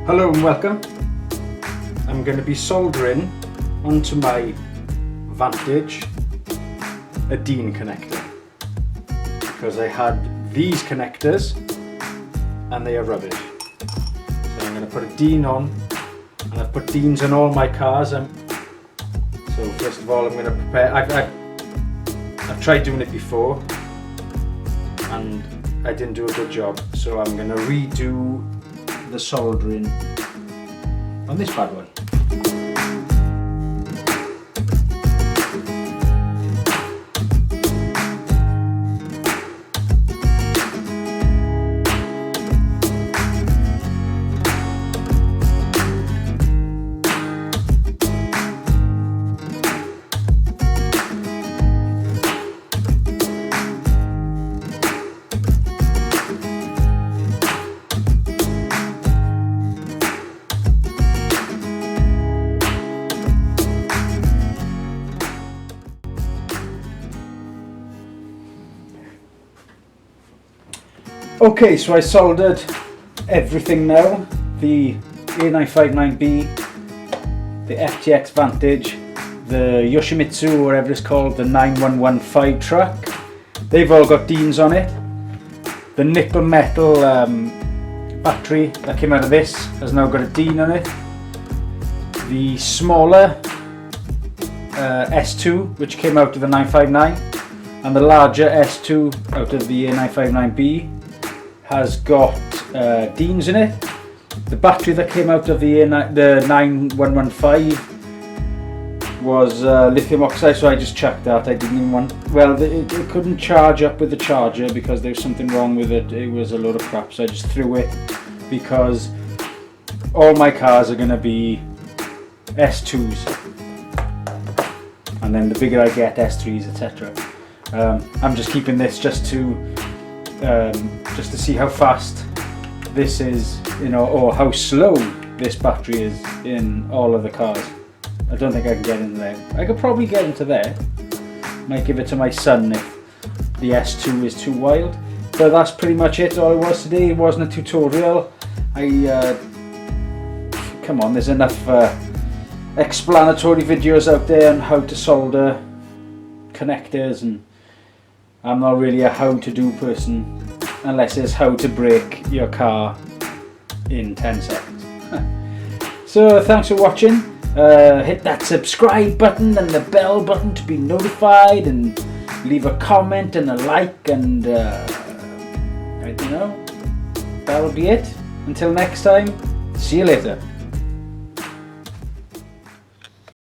Hello and welcome. I'm going to be soldering onto my Vantage a Dean connector because I had these connectors and they are rubbish. So I'm going to put a Dean on, and I've put Deans on all my cars. So first of all I'm going to prepare. I've tried doing it before and I didn't do a good job, so I'm going to redo the soldering on this bad one. Okay, so I soldered everything now. The A959B, the FTX Vantage, the Yoshimitsu, or whatever it's called, the 9115 truck. They've all got Deans on it. The nickel metal battery that came out of this has now got a Dean on it. The smaller S2, which came out of the 959, and the larger S2 out of the A959B has got Deans in it. The battery that came out of the 9115 was lithium oxide, so I just chucked that. I didn't even want. Well, it couldn't charge up with the charger because there was something wrong with it. It was a load of crap, so I just threw it because all my cars are going to be S2s, and then the bigger I get, S3s, etc. I'm just keeping this just to see how fast this is, or how slow this battery is in all of the cars. I don't think I can get in there. I could probably get into there. Might give it to my son if the S2 is too wild. But that's pretty much it. All it was today. It wasn't a tutorial. Come on, there's enough explanatory videos out there on how to solder connectors, and I'm not really a how-to-do person unless it's how to break your car in 10 seconds. So thanks for watching. Hit that subscribe button and the bell button to be notified, and leave a comment and a like, and I don't know, that'll be it. Until next time, see you later.